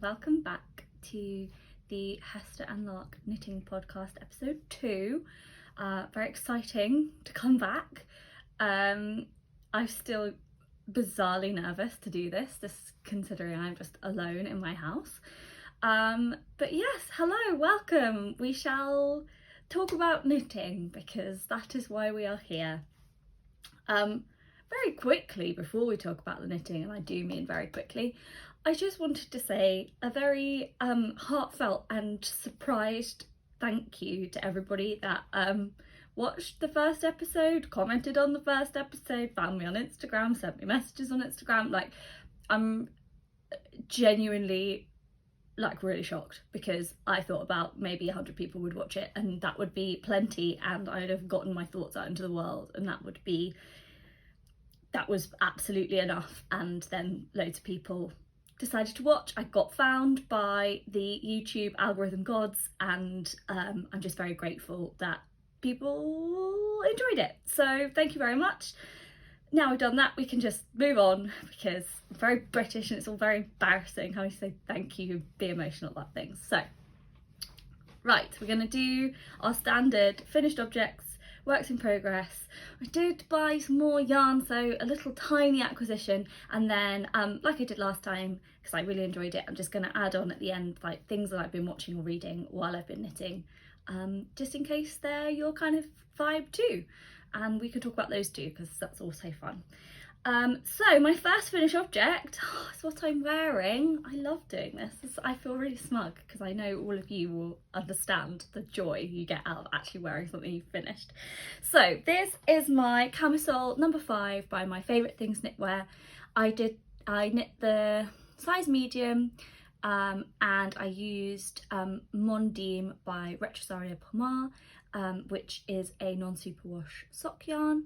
welcome back to the Hester and Lark Knitting Podcast episode 2. Very exciting to come back. I'm still bizarrely nervous to do this, just considering I'm just alone in my house. But yes, hello, welcome. We shall talk about knitting because that is why we are here. Very quickly, before we talk about the knitting, and I do mean very quickly, I just wanted to say a very heartfelt and surprised thank you to everybody that watched the first episode, commented on the first episode, found me on Instagram, sent me messages on Instagram. Like, I'm genuinely really shocked because I thought about maybe 100 people would watch it and that would be plenty, and I'd have gotten my thoughts out into the world, and that was absolutely enough. And then loads of people decided to watch. I got found by the YouTube algorithm gods, and I'm just very grateful that people enjoyed it. So thank you very much. Now we've done that, we can just move on because I'm very British and it's all very embarrassing how you say thank you, be emotional about things. So, right, we're going to do our standard finished objects, works in progress. I did buy some more yarn, so a little tiny acquisition, and then like I did last time, because I really enjoyed it, I'm just going to add on at the end like things that I've been watching or reading while I've been knitting, just in case they're your kind of vibe too, and we can talk about those too because that's also fun. So my first finished object is what I'm wearing. I love doing this. I feel really smug because I know all of you will understand the joy you get out of actually wearing something you've finished. So this is my Camisole number 5 by My Favourite Things Knitwear. I knit the size medium, and I used Mondim by Retrosaria Pomar, which is a non-superwash sock yarn.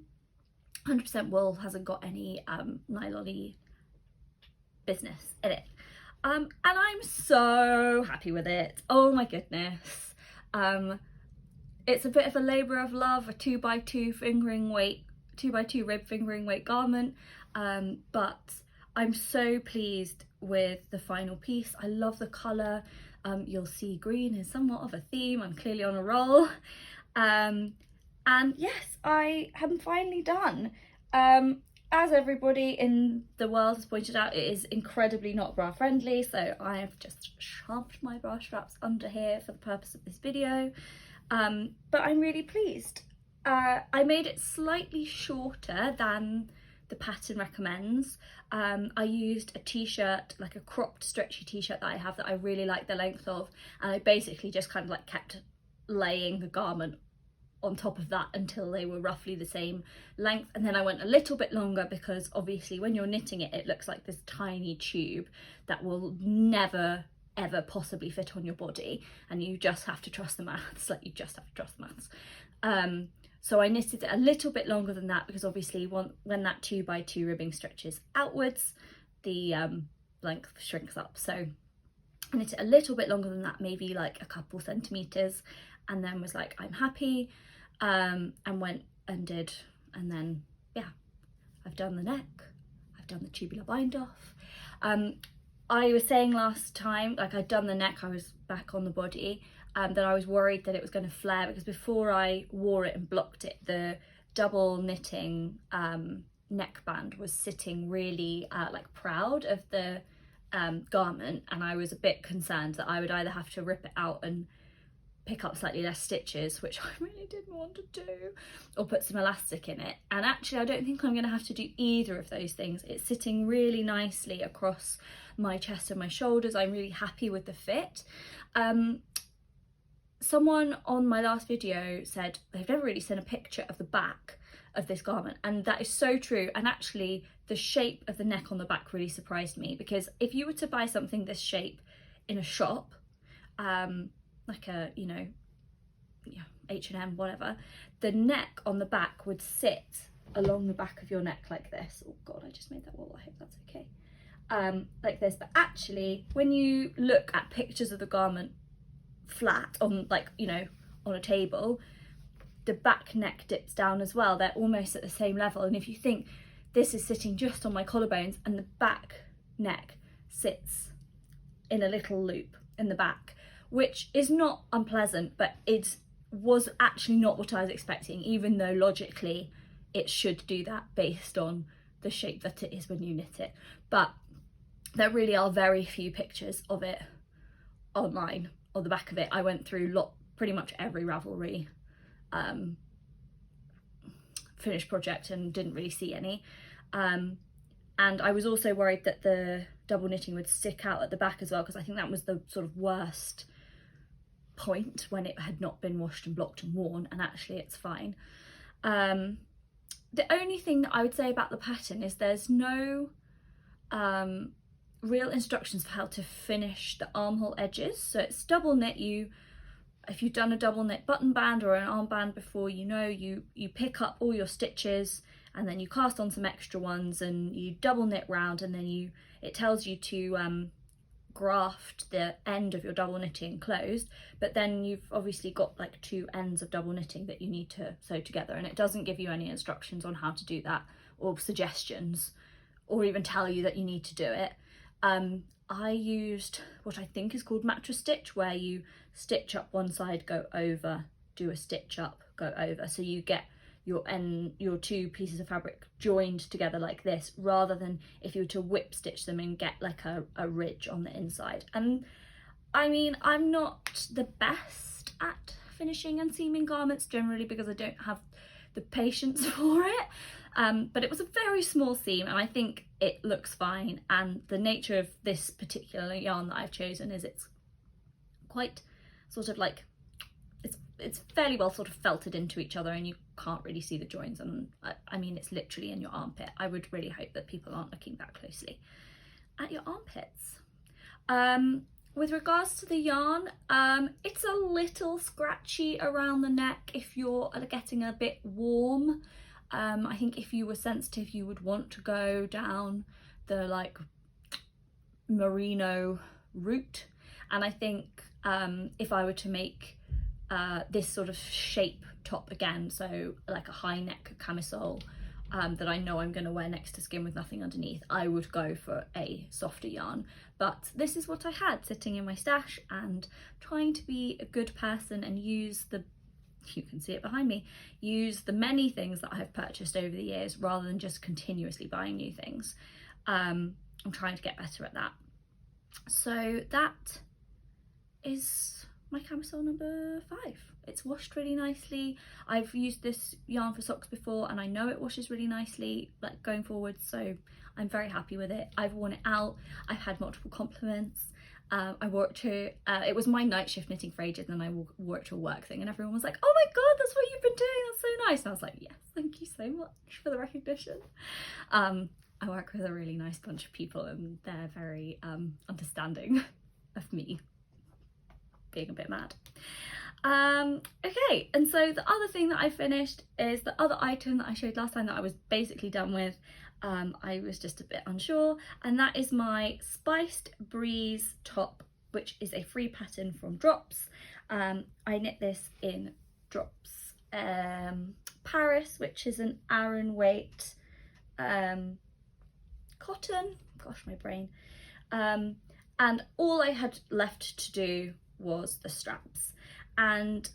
100% wool, hasn't got any nylon-y business in it, and I'm so happy with it. Oh my goodness. It's a bit of a labour of love, a 2x2 fingering weight, 2x2 rib fingering weight garment, but I'm so pleased with the final piece. I love the colour. You'll see green is somewhat of a theme. I'm clearly on a roll. And yes, I am finally done. As everybody in the world has pointed out, it is incredibly not bra friendly, so I have just shoved my bra straps under here for the purpose of this video. But I'm really pleased. I made it slightly shorter than the pattern recommends. I used a t-shirt, like a cropped stretchy t-shirt that I have that I really like the length of, and I basically just kind of like kept laying the garment on top of that until they were roughly the same length, and then I went a little bit longer because obviously when you're knitting it, it looks like this tiny tube that will never ever possibly fit on your body, and you just have to trust the maths. Like, you just have to trust the maths. So I knitted it a little bit longer than that because obviously when that 2x2 ribbing stretches outwards, the length shrinks up. So I knit it a little bit longer than that, maybe like a couple centimetres, and then was like, I'm happy, and went and did, and then yeah, I've done the neck, I've done the tubular bind off. I was saying last time, like, I'd done the neck, I was back on the body, that I was worried that it was going to flare because before I wore it and blocked it, the double knitting neckband was sitting really like proud of the garment, and I was a bit concerned that I would either have to rip it out and pick up slightly less stitches, which I really didn't want to do, or put some elastic in it. And actually I don't think I'm going to have to do either of those things. It's sitting really nicely across my chest and my shoulders. I'm really happy with the fit. Someone on my last video said they've never really seen a picture of the back of this garment, and that is so true. And actually the shape of the neck on the back really surprised me, because if you were to buy something this shape in a shop, like a, you know, yeah, H&M, whatever, the neck on the back would sit along the back of your neck like this. Oh god, I just made that wall, I hope that's okay. Like this. But actually when you look at pictures of the garment flat on, like, you know, on a table, the back neck dips down as well. They're almost at the same level, and if you think this is sitting just on my collarbones and the back neck sits in a little loop in the back, which is not unpleasant, but it was actually not what I was expecting, even though logically it should do that based on the shape that it is when you knit it. But there really are very few pictures of it online on the back of it. I went through pretty much every Ravelry finished project and didn't really see any. And I was also worried that the double knitting would stick out at the back as well, because I think that was the sort of worst point, when it had not been washed and blocked and worn, and actually it's fine. The only thing that I would say about the pattern is there's no real instructions for how to finish the armhole edges. So it's double knit. If you've done a double knit button band or an armband before, you pick up all your stitches and then you cast on some extra ones and you double knit round, and then it tells you to graft the end of your double knitting closed, but then you've obviously got like 2 ends of double knitting that you need to sew together, and it doesn't give you any instructions on how to do that, or suggestions, or even tell you that you need to do it. I used what I think is called mattress stitch, where you stitch up one side, go over, do a stitch up, go over, so you get your 2 pieces of fabric joined together like this, rather than if you were to whip stitch them and get like a ridge on the inside. And I mean, I'm not the best at finishing and seaming garments generally, because I don't have the patience for it, but it was a very small seam and I think it looks fine. And the nature of this particular yarn that I've chosen is it's quite sort of like, it's fairly well sort of felted into each other, and you can't really see the joins, and I mean, it's literally in your armpit. I would really hope that people aren't looking that closely at your armpits. With regards to the yarn, it's a little scratchy around the neck if you're getting a bit warm. I think if you were sensitive, you would want to go down the like merino route, and I think if I were to make this sort of shape top again, so like a high neck camisole that I know I'm going to wear next to skin with nothing underneath, I would go for a softer yarn. But this is what I had sitting in my stash, and trying to be a good person and use you can see it behind me, use the many things that I have purchased over the years rather than just continuously buying new things. I'm trying to get better at that. So that is my camisole number 5. It's washed really nicely. I've used this yarn for socks before and I know it washes really nicely like going forward, so I'm very happy with it. I've worn it out, I've had multiple compliments. I wore it to, it was my night shift knitting for ages, and then I wore it to a work thing and everyone was like, oh my god, that's what you've been doing, that's so nice. And I was like, yes, thank you so much for the recognition. I work with a really nice bunch of people and they're very understanding of me being a bit mad. Okay, and so the other thing that I finished is the other item that I showed last time that I was basically done with. I was just a bit unsure, and that is my Spiced Breeze top, which is a free pattern from Drops. I knit this in Drops Paris, which is an Aran weight cotton, gosh my brain, and all I had left to do was the straps, and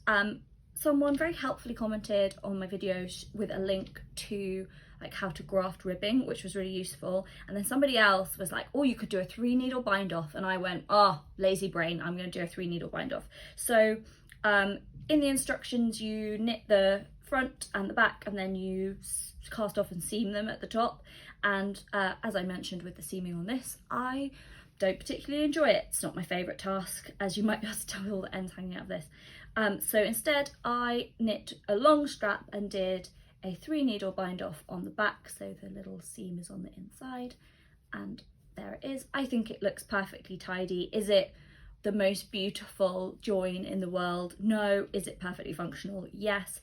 someone very helpfully commented on my videos with a link to like how to graft ribbing, which was really useful. And then somebody else was like, oh, you could do a 3-needle bind off, and I went, oh, lazy brain, I'm going to do a 3-needle bind off. So in the instructions you knit the front and the back, and then you cast off and seam them at the top. And as I mentioned with the seaming on this, I don't particularly enjoy it. It's not my favourite task, as you might be able to tell with all the ends hanging out of this. So instead I knit a long strap and did a 3-needle bind off on the back, so the little seam is on the inside, and there it is. I think it looks perfectly tidy. Is it the most beautiful join in the world? No. Is it perfectly functional? Yes,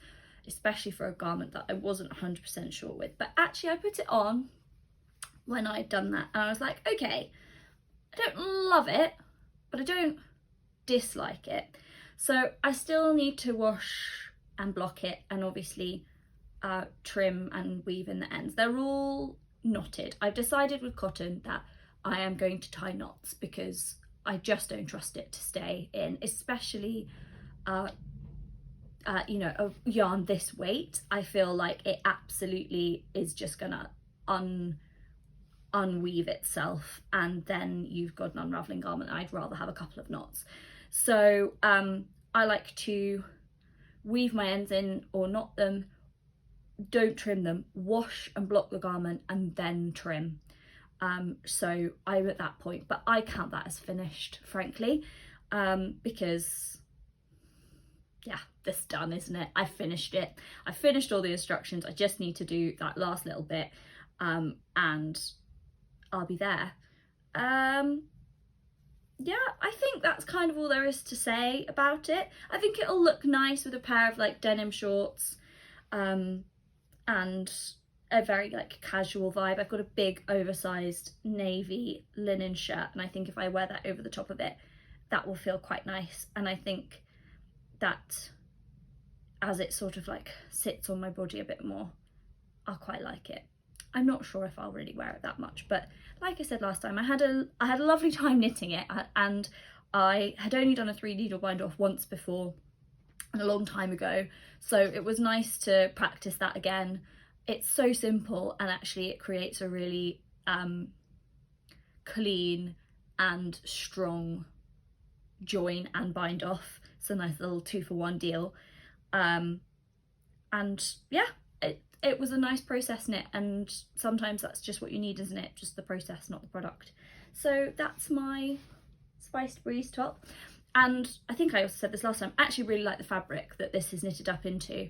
especially for a garment that I wasn't 100% sure with. But actually I put it on when I'd done that and I was like, okay, I don't love it, but I don't dislike it. So I still need to wash and block it, and obviously trim and weave in the ends. They're all knotted. I've decided with cotton that I am going to tie knots because I just don't trust it to stay in, especially you know, a yarn this weight. I feel like it absolutely is just gonna unweave itself, and then you've got an unraveling garment. I'd rather have a couple of knots. So I like to weave my ends in or knot them, don't trim them, wash and block the garment, and then trim. So I'm at that point, but I count that as finished, frankly, because yeah, this is done, isn't it? I finished it. I finished all the instructions. I just need to do that last little bit, and I'll be there. Yeah, I think that's kind of all there is to say about it. I think it'll look nice with a pair of like denim shorts, and a very like casual vibe. I've got a big oversized navy linen shirt, and I think if I wear that over the top of it, that will feel quite nice. And I think that as it sort of like sits on my body a bit more, I'll quite like it. I'm not sure if I'll really wear it that much, but like I said last time, I had a lovely time knitting it, and I had only done a 3 needle bind off once before, a long time ago, so it was nice to practice that again. It's so simple, and actually it creates a really clean and strong join and bind off. It's a nice little 2-for-1 deal, and yeah, it was a nice process knit, and sometimes that's just what you need, isn't it? Just the process, not the product. So that's my Spiced Breeze top. And I think I also said this last time, I actually really like the fabric that this is knitted up into,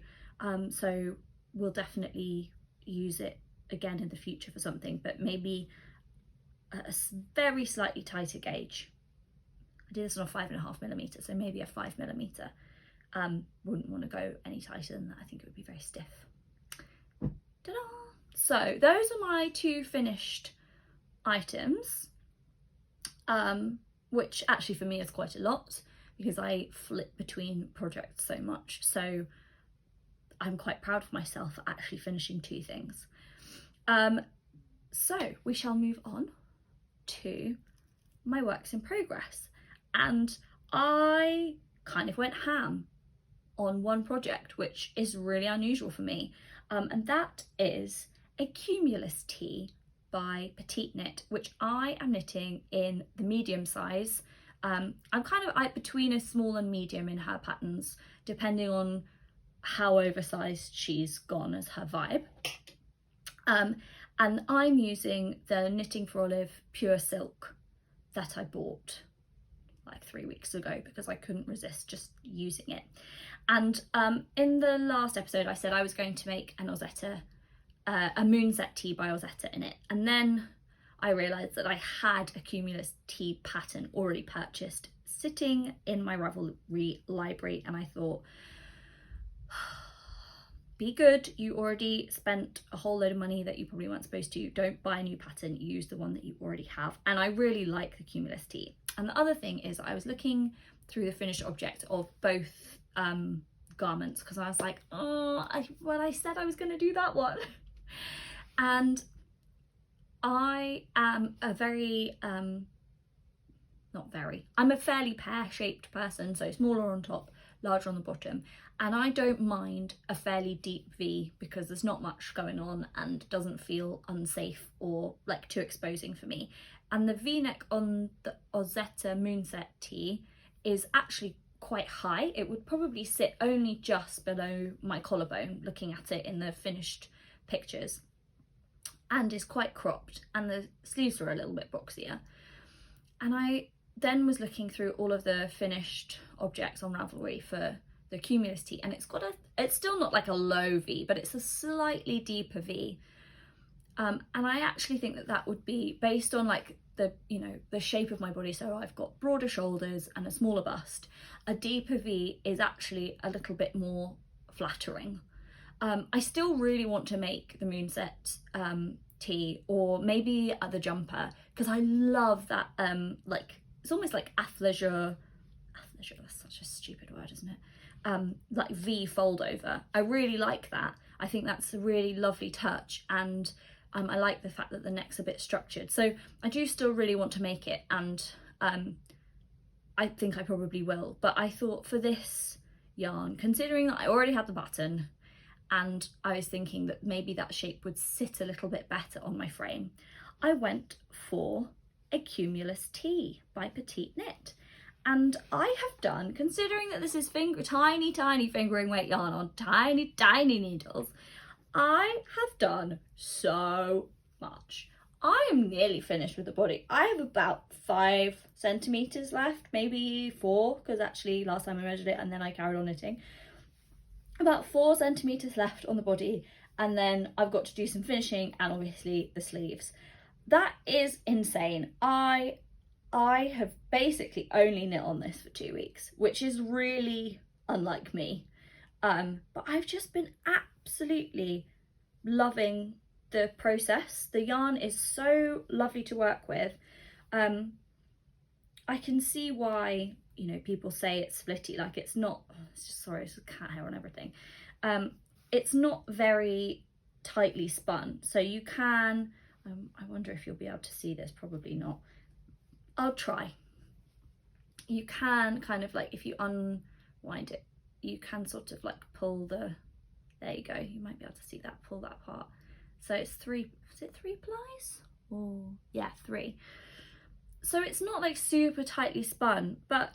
so we'll definitely use it again in the future for something, but maybe a very slightly tighter gauge. I did this on a 5.5mm, so maybe a 5mm. Wouldn't want to go any tighter than that. I think it would be very stiff. Ta-da! So those are my 2 finished items, which actually for me is quite a lot because I flip between projects so much. So I'm quite proud of myself for actually finishing 2 things. So we shall move on to my works in progress. And I kind of went ham on one project, which is really unusual for me. And that is a Cumulus Tee by Petite Knit, which I am knitting in the medium size. I'm kind of between a small and medium in her patterns, depending on how oversized she's gone as her vibe. And I'm using the Knitting for Olive Pure Silk that I bought like 3 weeks ago because I couldn't resist just using it. And in the last episode I said I was going to make an Ozetta, a Moonset tee by Ozetta in it, and then I realised that I had a Cumulus Tee pattern already purchased sitting in my Ravelry library, and I thought, be good, you already spent a whole load of money that you probably weren't supposed to. Don't buy a new pattern, use the one that you already have. And I really like the Cumulus Tee. And the other thing is I was looking through the finished object of both garments because I was like, oh, I said I was going to do that one. And I am a very, I'm a fairly pear-shaped person, so smaller on top, larger on the bottom. And I don't mind a fairly deep V because there's not much going on and doesn't feel unsafe or like too exposing for me. And the V-neck on the Ozetta Moonset tee is actually quite high. It would probably sit only just below my collarbone looking at it in the finished pictures, and is quite cropped, and the sleeves are a little bit boxier. And I then was looking through all of the finished objects on Ravelry for the Cumulus Tee, and it's still not like a low V, but it's a slightly deeper V. And I actually think that would be based on like the shape of my body. So I've got broader shoulders and a smaller bust. A deeper V is actually a little bit more flattering. I still really want to make the Moonset tee, or maybe the jumper, because I love that like it's almost like athleisure, that's such a stupid word, isn't it? Like V fold over. I really like that. I think that's a really lovely touch, and I like the fact that the neck's a bit structured. So I do still really want to make it, and I think I probably will, but I thought for this yarn, considering that I already had the button and I was thinking that maybe that shape would sit a little bit better on my frame, I went for a Cumulus Tee by Petite Knit. And I have done, considering that this is tiny fingering weight yarn on tiny needles, I have done so much. I am nearly finished with the body. I have about 5 centimetres left, maybe 4, because actually last time I measured it and then I carried on knitting. About 4 centimetres left on the body, and then I've got to do some finishing and obviously the sleeves. That is insane. I have basically only knit on this for 2 weeks, which is really unlike me. But I've just been absolutely loving the process. The yarn is so lovely to work with. I can see why, you know, people say it's splitty, like it's not, it's just, sorry, it's cat hair on everything. It's not very tightly spun, so you can, I wonder if you'll be able to see this, probably not. I'll try. You can kind of like, if you unwind it, you can sort of like pull the, there you go, you might be able to see that, pull that part. So it's 3, is it 3 plies? Oh, yeah, 3. So it's not like super tightly spun, but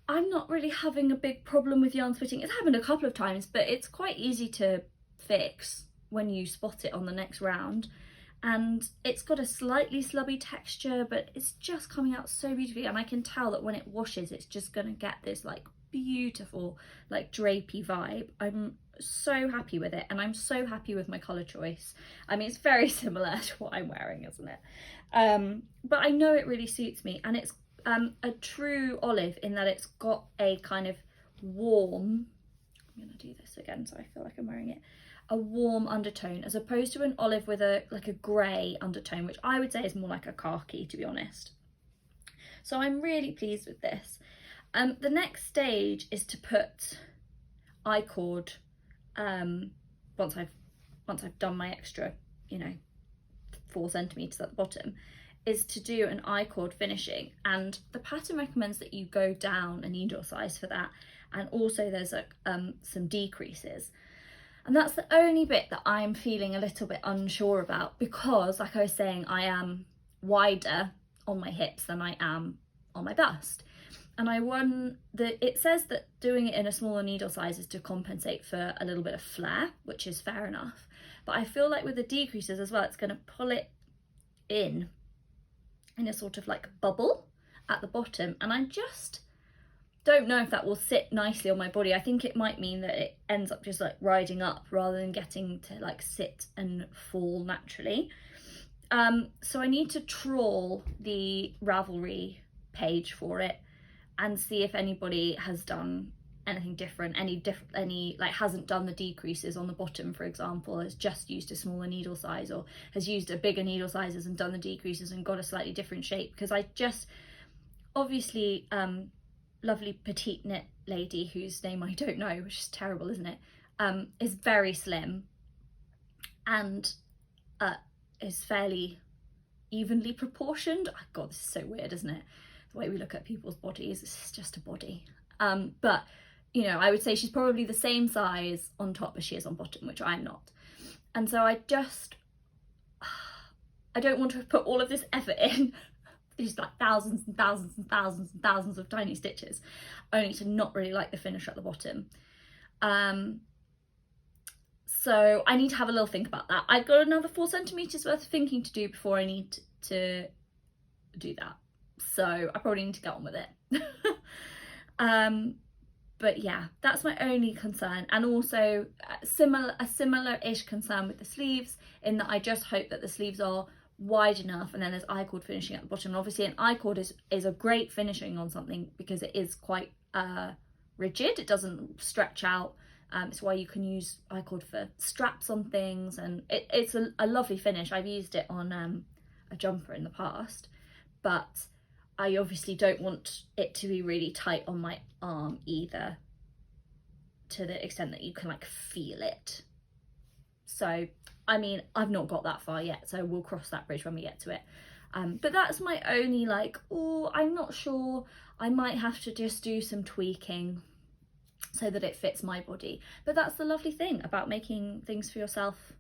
I'm not really having a big problem with yarn splitting. It's happened a couple of times, but it's quite easy to fix when you spot it on the next round. And it's got a slightly slubby texture, but it's just coming out so beautifully, and I can tell that when it washes it's just gonna get this like beautiful like drapey vibe. I'm so happy with it, and I'm so happy with my colour choice. I mean, it's very similar to what I'm wearing, isn't it? But I know it really suits me, and it's a true olive in that it's got a kind of warm, I'm gonna do this again so I feel like I'm wearing it, a warm undertone, as opposed to an olive with a like a grey undertone, which I would say is more like a khaki, to be honest. So I'm really pleased with this. The next stage is to put I-cord, once I've done my extra, you know, 4 centimetres at the bottom, is to do an I-cord finishing, and the pattern recommends that you go down a needle size for that, and also there's some decreases. And that's the only bit that I'm feeling a little bit unsure about, because like I was saying, I am wider on my hips than I am on my bust. And it says that doing it in a smaller needle size is to compensate for a little bit of flare, which is fair enough. But I feel like with the decreases as well, it's going to pull it in a sort of like bubble at the bottom. And I just don't know if that will sit nicely on my body. I think it might mean that it ends up just like riding up rather than getting to like sit and fall naturally. So I need to trawl the Ravelry page for it and see if anybody has done anything different, any like hasn't done the decreases on the bottom, for example, has just used a smaller needle size, or has used a bigger needle sizes and done the decreases and got a slightly different shape. Because I just, obviously, lovely Petite Knit lady, whose name I don't know, which is terrible, isn't it, is very slim and is fairly evenly proportioned. Oh God, this is so weird, isn't it? The way we look at people's bodies, it's just a body. But you know, I would say she's probably the same size on top as she is on bottom, which I'm not. And so I don't want to put all of this effort in, these like thousands and thousands and thousands and thousands of tiny stitches, only to not really like the finish at the bottom. So I need to have a little think about that. I've got another 4 centimetres worth of thinking to do before I need to do that. So I probably need to get on with it. But yeah, that's my only concern. And also a similar-ish concern with the sleeves, in that I just hope that the sleeves are wide enough, and then there's I-cord finishing at the bottom. And obviously an I-cord is a great finishing on something because it is quite rigid, it doesn't stretch out. It's why you can use I-cord for straps on things, and it's a lovely finish. I've used it on a jumper in the past, but I obviously don't want it to be really tight on my arm either, to the extent that you can like feel it. So I mean, I've not got that far yet, so we'll cross that bridge when we get to it. But that's my only like, oh, I'm not sure, I might have to just do some tweaking so that it fits my body. But that's the lovely thing about making things for yourself.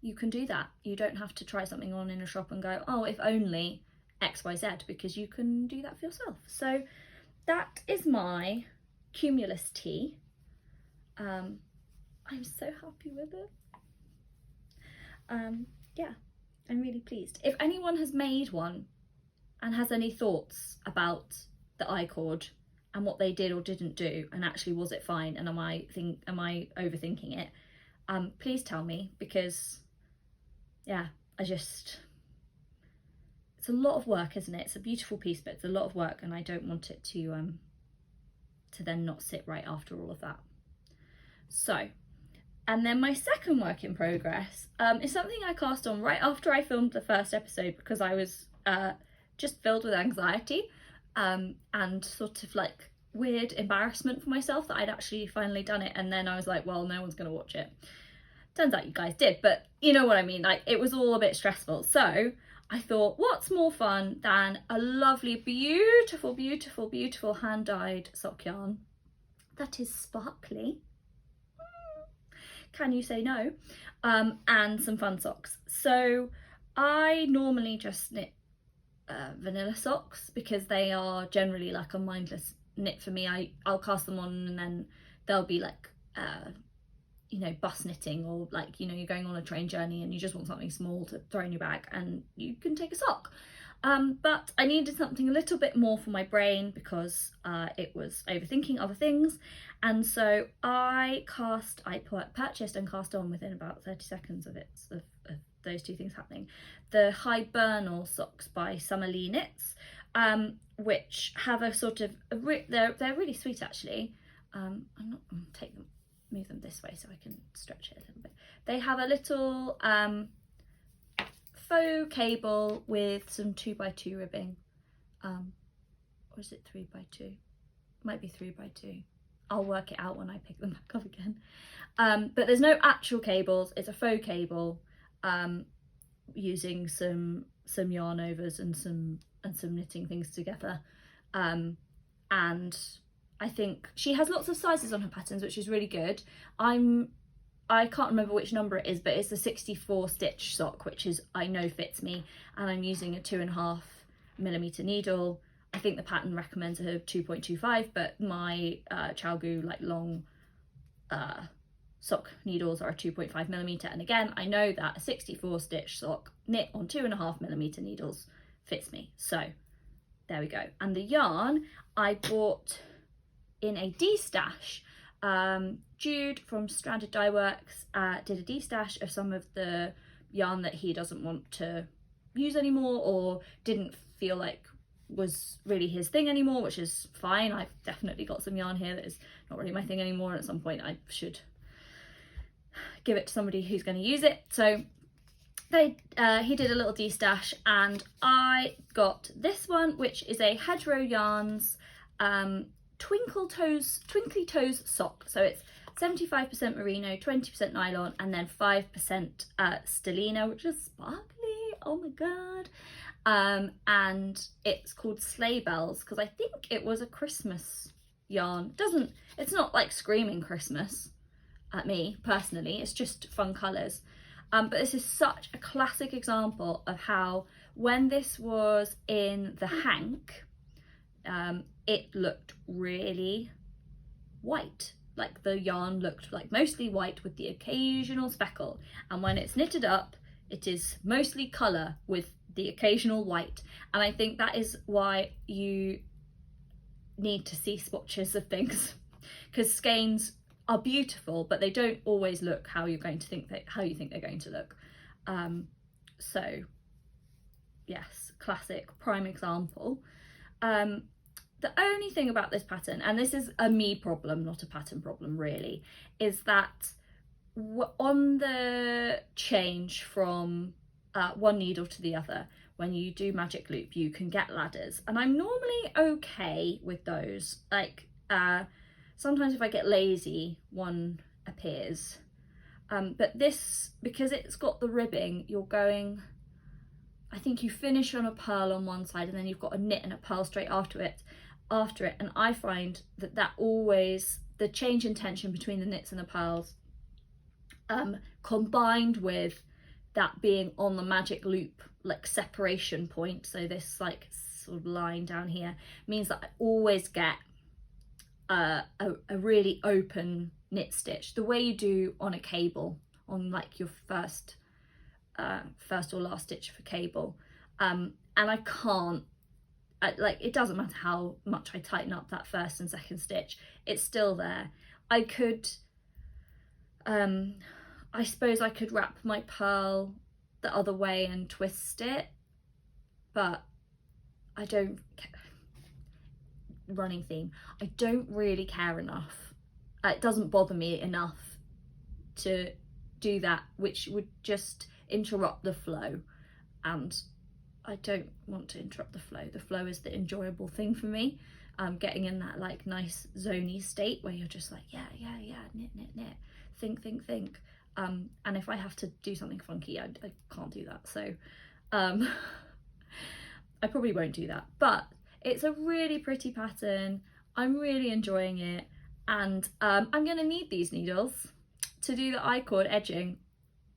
You can do that. You don't have to try something on in a shop and go, oh, if only XYZ, because you can do that for yourself. So that is my Cumulus Tee. I'm so happy with it. Yeah, I'm really pleased. If anyone has made one and has any thoughts about the I-cord and what they did or didn't do, and actually was it fine, and am I overthinking it, please tell me, because yeah, it's a lot of work, isn't it? It's a beautiful piece, but it's a lot of work, and I don't want it to then not sit right after all of that. So, and then my second work in progress is something I cast on right after I filmed the first episode, because I was just filled with anxiety and sort of like weird embarrassment for myself that I'd actually finally done it. And then I was like, well, no one's going to watch it. Turns out you guys did, but you know what I mean? Like, it was all a bit stressful. So I thought, what's more fun than a lovely, beautiful, beautiful, beautiful hand-dyed sock yarn that is sparkly? Can you say no? And some fun socks. So I normally just knit vanilla socks, because they are generally like a mindless knit for me. I'll cast them on and then they'll be like you know, bus knitting, or like, you know, you're going on a train journey and you just want something small to throw in your bag and you can take a sock. But I needed something a little bit more for my brain, because it was overthinking other things. And so I purchased and cast on within about 30 seconds of those two things happening, the Hibernal socks by WoolyKnits, which have a sort of they're really sweet actually. I'm gonna move them this way so I can stretch it a little bit. They have a little faux cable with some 2x2 ribbing, or is it 3x2? Might be 3x2. I'll work it out when I pick them back up again. But there's no actual cables, it's a faux cable, using some yarn overs and some knitting things together. And I think she has lots of sizes on her patterns, which is really good. I can't remember which number it is, but it's a 64 stitch sock, which is, I know fits me, and I'm using a 2.5mm needle. I think the pattern recommends a 2.25, but my Chalgu like long sock needles are a 2.5mm, and again, I know that a 64 stitch sock knit on 2.5mm needles fits me. So there we go. And the yarn I bought in a D-stash. Jude from Stranded Dye Works did a D-stash of some of the yarn that he doesn't want to use anymore, or didn't feel like was really his thing anymore, which is fine. I've definitely got some yarn here that is not really my thing anymore, and at some point I should give it to somebody who's going to use it. So he did a little D-stash, and I got this one, which is a Hedgerow Yarns Twinkly Toes sock. So it's 75% merino, 20% nylon, and then 5% stellina, which is sparkly. Oh my god. And it's called Sleigh Bells, because I think it was a Christmas yarn. It's not like screaming Christmas at me personally, it's just fun colours. But this is such a classic example of how, when this was in the hank, it looked really white. Like, the yarn looked like mostly white with the occasional speckle, and when it's knitted up, it is mostly colour with the occasional white. And I think that is why you need to see swatches of things, because skeins are beautiful, but they don't always look how you think they're going to look. So yes, classic prime example. The only thing about this pattern, and this is a me problem, not a pattern problem really, is that on the change from one needle to the other, when you do magic loop, you can get ladders, and I'm normally okay with those. Like, sometimes if I get lazy, one appears. But this, because it's got the ribbing, you're going I think you finish on a purl on one side and then you've got a knit and a purl straight after it, and I find that always, the change in tension between the knits and the purls, combined with that being on the magic loop, like separation point, so this like sort of line down here, means that I always get a really open knit stitch, the way you do on a cable, on like your first or last stitch for cable. And I can't, like, it doesn't matter how much I tighten up that first and second stitch, it's still there. I could, I suppose I could wrap my purl the other way and twist it, but I don't, running theme, I don't really care enough. It doesn't bother me enough to do that, which would just interrupt the flow, and I don't want to interrupt the flow. The flow is the enjoyable thing for me. Getting in that like nice zoney state where you're just like, yeah, knit, think. And if I have to do something funky, I can't do that. So I probably won't do that, but it's a really pretty pattern. I'm really enjoying it, and I'm gonna need these needles to do the I-cord edging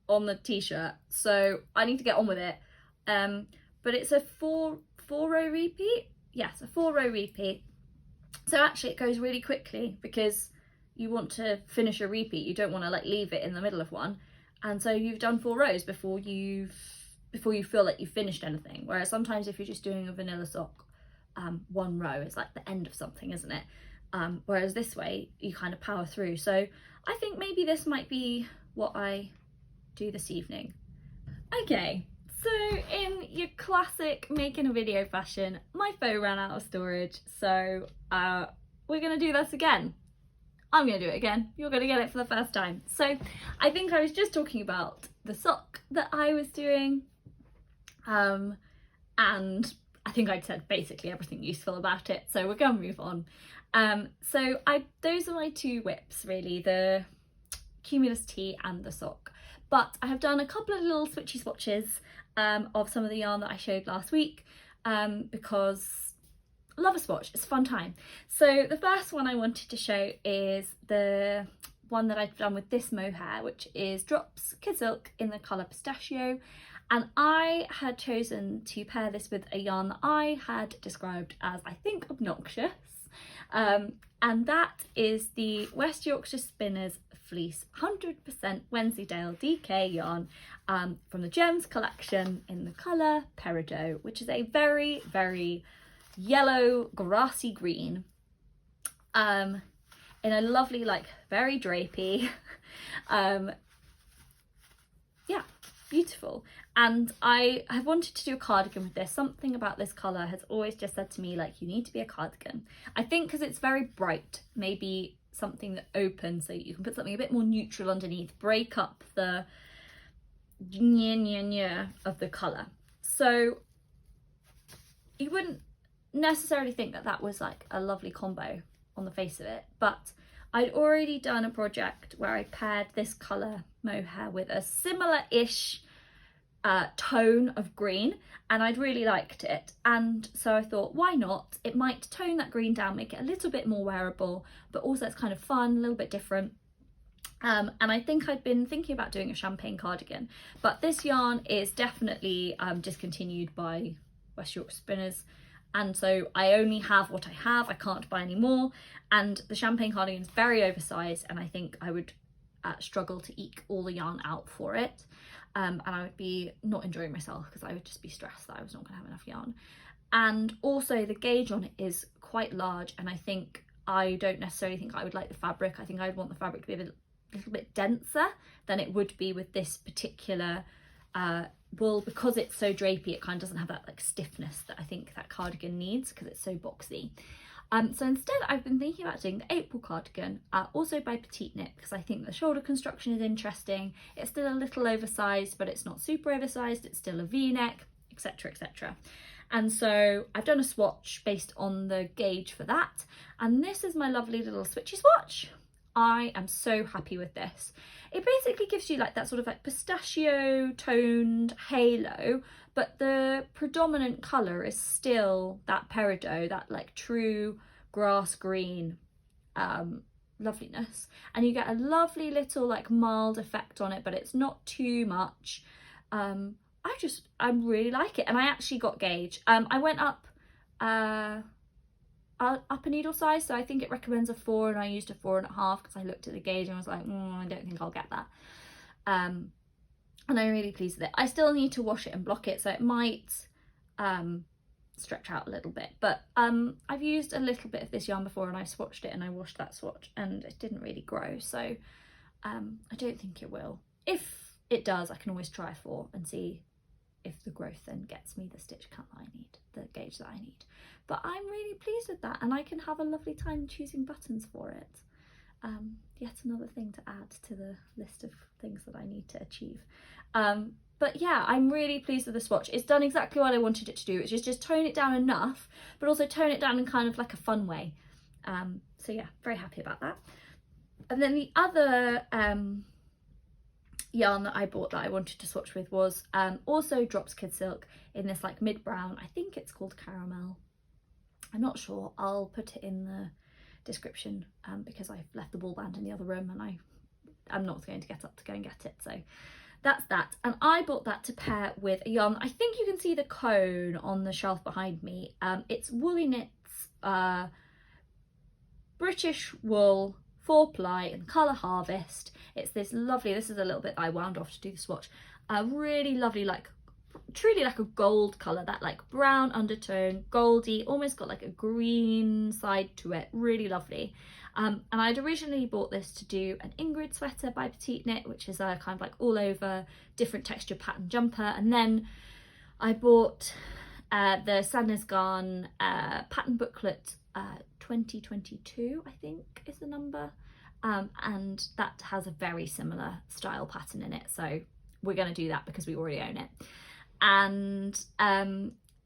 on the t-shirt, so I need to get on with it. But it's a four row repeat. Yes, a 4-row repeat. So actually it goes really quickly because you want to finish a repeat. You don't want to like leave it in the middle of one. And so you've done 4 rows before you feel like you've finished anything. Whereas sometimes if you're just doing a vanilla sock, 1 row is like the end of something, isn't it? Whereas this way you kind of power through. So I think maybe this might be what I do this evening. Okay, so in your classic making a video fashion, my phone ran out of storage, so we're gonna do this again. I'm gonna do it again. You're gonna get it for the first time. So I think I was just talking about the sock that I was doing, and I think I'd said basically everything useful about it, so we're gonna move on. So those are my 2 whips really, the Cumulus Tee and the sock. But I have done a couple of little switchy swatches of some of the yarn that I showed last week, because I love a swatch, it's a fun time. So the first one I wanted to show is the one that I've done with this mohair, which is Drops Kid Silk in the colour Pistachio. And I had chosen to pair this with a yarn that I had described as, I think, obnoxious. And that is the West Yorkshire Spinners Fleece 100% Wensleydale DK yarn from the Gems collection in the colour Peridot, which is a very, very yellow grassy green, in a lovely, like, very drapey, yeah, beautiful. And I have wanted to do a cardigan with this. Something about this colour has always just said to me, like, you need to be a cardigan. I think because it's very bright, maybe something that opens so you can put something a bit more neutral underneath, break up the of the colour. So you wouldn't necessarily think that that was like a lovely combo on the face of it, but I'd already done a project where I paired this colour mohair with a similar-ish tone of green, and I'd really liked it, and so I thought, why not? It might tone that green down, make it a little bit more wearable, but also it's kind of fun, a little bit different. And I think I'd been thinking about doing a champagne cardigan, but this yarn is definitely discontinued by West Yorkshire Spinners, and so I only have what I have. I can't buy any more, and the champagne cardigan is very oversized, and I think I would struggle to eke all the yarn out for it. And I would be not enjoying myself because I would just be stressed that I was not going to have enough yarn. And also the gauge on it is quite large, and I don't necessarily think I would like the fabric. I think I'd want the fabric to be a little bit denser than it would be with this particular wool, because it's so drapey. It kind of doesn't have that like stiffness that I think that cardigan needs because it's so boxy. So instead I've been thinking about doing the April cardigan, also by Petite knit, because I think the shoulder construction is interesting. It's still a little oversized, but it's not super oversized. It's still a V-neck, etc, etc. And so I've done a swatch based on the gauge for that. And this is my lovely little switchy swatch I am so happy with this. It basically gives you like that sort of like pistachio toned halo, but the predominant colour is still that peridot, that like true grass green loveliness, and you get a lovely little like mild effect on it, but it's not too much. I really like it, and I actually got gauge. I went up a needle size, so I think it recommends a 4 and I used a 4.5 because I looked at the gauge and I was like, I don't think I'll get that. And I'm really pleased with it. I still need to wash it and block it, so it might stretch out a little bit, but I've used a little bit of this yarn before and I swatched it and I washed that swatch and it didn't really grow, so I don't think it will. If it does, I can always try 4 and see if the growth then gets me the stitch count that I need, the gauge that I need. But I'm really pleased with that, and I can have a lovely time choosing buttons for it. Yet another thing to add to the list of things that I need to achieve. But yeah, I'm really pleased with the swatch. It's done exactly what I wanted it to do. It's just tone it down enough, but also tone it down in kind of like a fun way. So yeah, very happy about that. And then the other yarn that I bought that I wanted to swatch with was also Drops Kid Silk in this like mid brown. I think it's called Caramel. I'm not sure. I'll put it in the description because I've left the ball band in the other room and I'm not going to get up to go and get it. So that's that. And I bought that to pair with a yarn. I think you can see the cone on the shelf behind me. It's WoolyKnits British wool 4-ply in Colour Harvest. It's this lovely, this is a little bit I wound off to do the swatch, a really lovely, like truly like a gold colour, that like brown undertone, goldy, almost got like a green side to it, really lovely. And I'd originally bought this to do an Ingrid sweater by Petite Knit, which is a kind of like all over different texture pattern jumper, and then I bought the Sandes Garn pattern booklet 2022, I think is the number, and that has a very similar style pattern in it, so we're going to do that because we already own it. And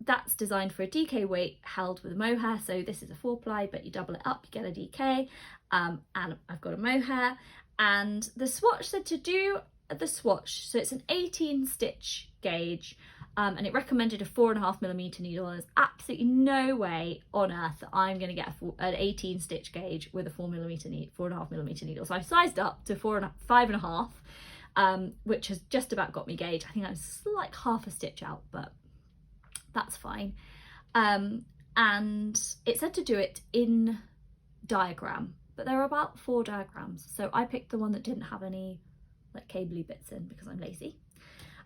that's designed for a DK weight held with a mohair, so this is a 4-ply, but you double it up, you get a DK, and I've got a mohair. And the swatch said to do the swatch, so it's an 18 stitch gauge, and it recommended a 4.5mm needle, and there's absolutely no way on earth that I'm going to get an 18 stitch gauge with a 4.5mm needle. So I've sized up to 5.5, which has just about got me gauge. I think I'm like half a stitch out, but that's fine. And it said to do it in diagram, but there are about 4 diagrams, so I picked the one that didn't have any like cabley bits in because I'm lazy.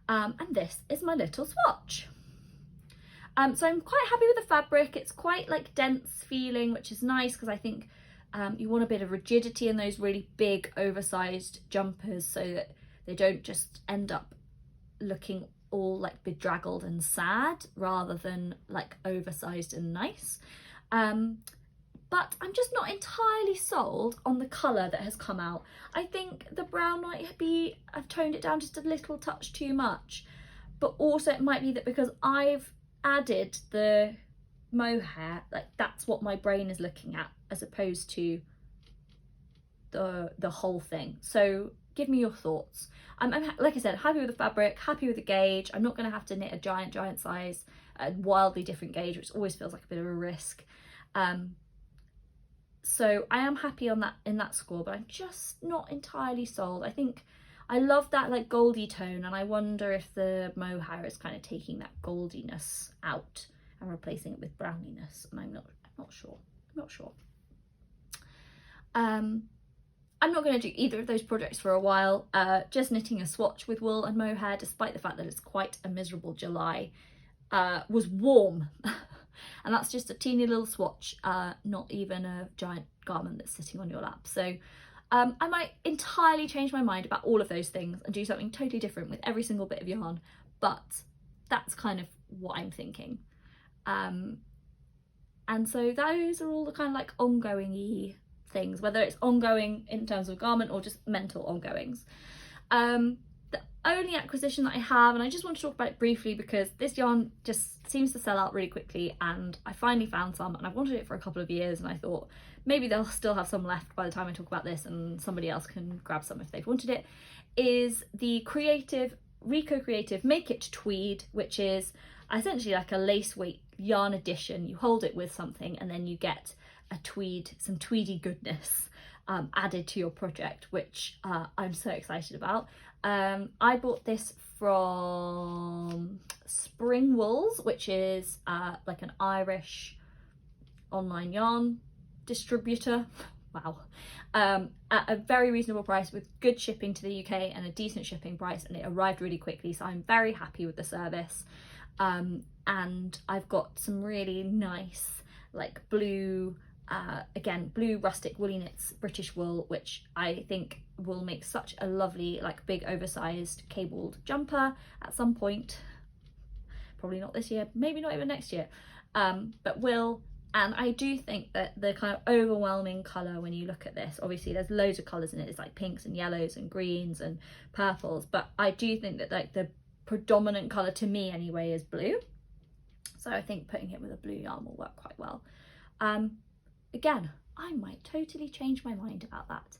And this is my little swatch. So I'm quite happy with the fabric. It's quite like dense feeling, which is nice because I think you want a bit of rigidity in those really big oversized jumpers so that they don't just end up looking all like bedraggled and sad rather than like oversized and nice. But I'm just not entirely sold on the colour that has come out. I think the brown might be, I've toned it down just a little touch too much, but also it might be that because I've added the mohair, like that's what my brain is looking at as opposed to the whole thing. So give me your thoughts. I'm like I said, happy with the fabric, happy with the gauge. I'm not going to have to knit a giant size, a wildly different gauge, which always feels like a bit of a risk. So I am happy on that, in that score, but I'm just not entirely sold. I think I love that like goldy tone, and I wonder if the mohair is kind of taking that goldiness out and replacing it with browniness, and I'm not sure. I'm not going to do either of those projects for a while. Just knitting a swatch with wool and mohair, despite the fact that it's quite a miserable July, was warm. And that's just a teeny little swatch, not even a giant garment that's sitting on your lap. So I might entirely change my mind about all of those things and do something totally different with every single bit of yarn, but that's kind of what I'm thinking. And so those are all the kind of like ongoing-y things, whether it's ongoing in terms of garment or just mental ongoings. the only acquisition that I have, and I just want to talk about it briefly because this yarn just seems to sell out really quickly, and I finally found some, and I've wanted it for a couple of years, and I thought maybe they'll still have some left by the time I talk about this and somebody else can grab some if they've wanted it, is the Rico Creative Make It Tweed, which is essentially like a lace weight yarn edition. You hold it with something and then you get a tweed, some tweedy goodness added to your project, which I'm so excited about. I bought this from Spring Wools, which is like an Irish online yarn distributor. Wow. At a very reasonable price with good shipping to the UK and a decent shipping price, and it arrived really quickly, so I'm very happy with the service. And I've got some really nice like blue, again blue rustic WoolyKnits British wool, which I think will make such a lovely like big oversized cabled jumper at some point, probably not this year, maybe not even next year, but will. And I do think that the kind of overwhelming colour when you look at this, obviously there's loads of colours in it, it's like pinks and yellows and greens and purples, but I do think that like the predominant colour to me anyway is blue. So I think putting it with a blue yarn will work quite well. Again, I might totally change my mind about that,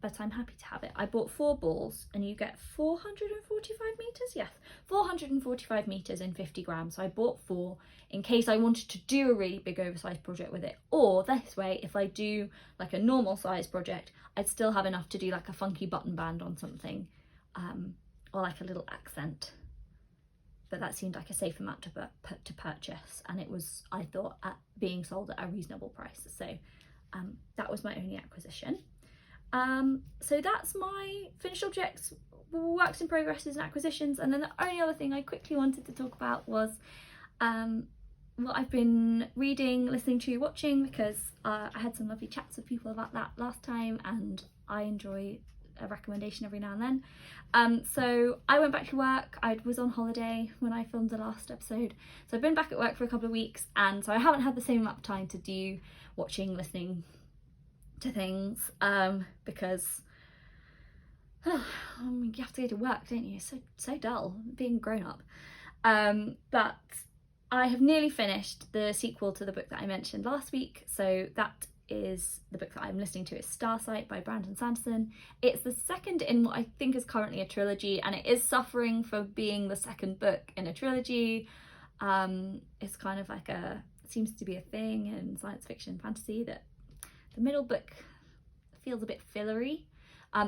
but I'm happy to have it. I bought 4 balls and you get 445 metres? Yes, 445 metres in 50 grams. So I bought 4 in case I wanted to do a really big oversized project with it. Or this way, if I do like a normal size project, I'd still have enough to do like a funky button band on something, or like a little accent. But that seemed like a safe amount to purchase, and it was, I thought, being sold at a reasonable price. So that was my only acquisition. So that's my finished objects, works in progresses and acquisitions. And then the only other thing I quickly wanted to talk about was what I've been reading, listening to, watching, because I had some lovely chats with people about that last time, and I enjoy a recommendation every now and then. So I went back to work. I was on holiday when I filmed the last episode, so I've been back at work for a couple of weeks, and so I haven't had the same amount of time to do watching, listening to things, because you have to go to work, don't you? It's so dull being grown up. But I have nearly finished the sequel to the book that I mentioned last week, so that is the book that I'm listening to. It's Starsight by Brandon Sanderson. It's the second in what I think is currently a trilogy, and it is suffering for being the second book in a trilogy. It's kind of like it seems to be a thing in science fiction and fantasy that the middle book feels a bit fillery.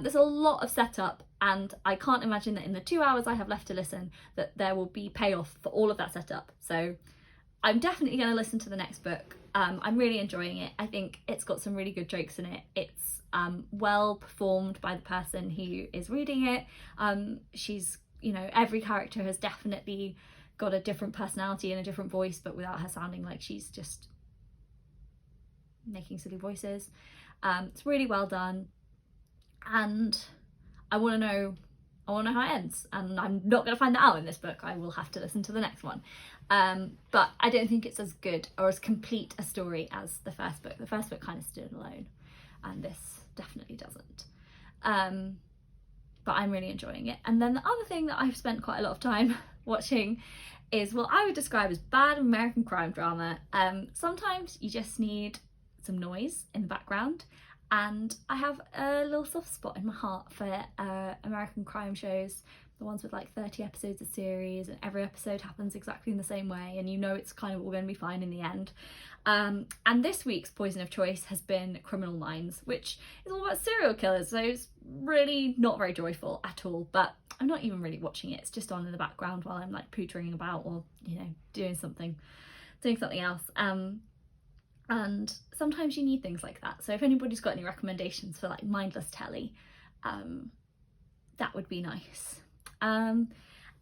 There's a lot of setup, and I can't imagine that in the 2 hours I have left to listen that there will be payoff for all of that setup. So I'm definitely going to listen to the next book. I'm really enjoying it. I think it's got some really good jokes in it. It's well performed by the person who is reading it. She's, you know, every character has definitely got a different personality and a different voice, but without her sounding like she's just making silly voices. It's really well done, and I want to know how it ends, and I'm not going to find that out in this book. I will have to listen to the next one. But I don't think it's as good or as complete a story as the first book. The first book kind of stood alone, and this definitely doesn't. But I'm really enjoying it. And then the other thing that I've spent quite a lot of time watching is what I would describe as bad American crime drama. Sometimes you just need some noise in the background, and I have a little soft spot in my heart for American crime shows, the ones with like 30 episodes a series, and every episode happens exactly in the same way, and you know it's kind of all going to be fine in the end. And this week's poison of choice has been Criminal Minds, which is all about serial killers, so it's really not very joyful at all, but I'm not even really watching it. It's just on in the background while I'm like pootering about, or, you know, doing something else. And sometimes you need things like that. So if anybody's got any recommendations for like mindless telly, that would be nice. And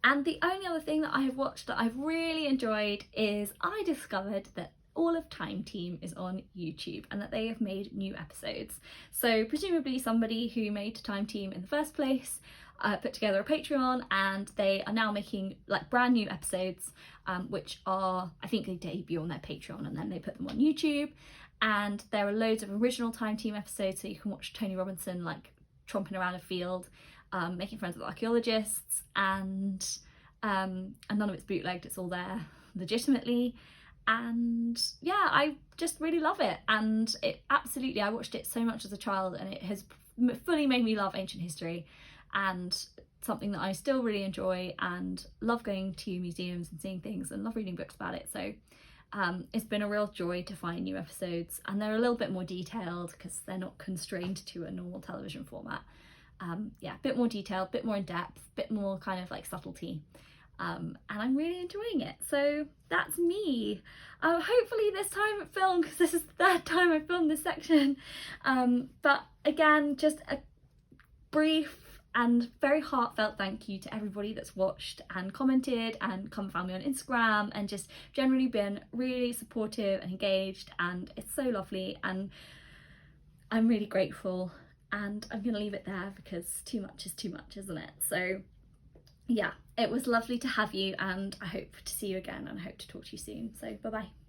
the only other thing that I have watched that I've really enjoyed is I discovered that all of Time Team is on YouTube and that they have made new episodes. So presumably somebody who made Time Team in the first place put together a Patreon, and they are now making like brand new episodes, which are, I think they debut on their Patreon and then they put them on YouTube. And there are loads of original Time Team episodes, so you can watch Tony Robinson like tromping around a field, making friends with archaeologists, and none of it's bootlegged, it's all there legitimately. And yeah, I just really love it, and it absolutely, I watched it so much as a child, and it has fully made me love ancient history, and something that I still really enjoy, and love going to museums and seeing things, and love reading books about it. So it's been a real joy to find new episodes, and they're a little bit more detailed because they're not constrained to a normal television format. Yeah, a bit more detailed, a bit more in depth, a bit more kind of like subtlety. And I'm really enjoying it. So that's me. Hopefully this time at film, because this is the third time I've filmed this section. But again, just a brief and very heartfelt thank you to everybody that's watched and commented and come and found me on Instagram, and just generally been really supportive and engaged, and it's so lovely, and I'm really grateful. And I'm gonna leave it there because too much is too much, isn't it? So yeah, it was lovely to have you, and I hope to see you again, and I hope to talk to you soon. So bye bye.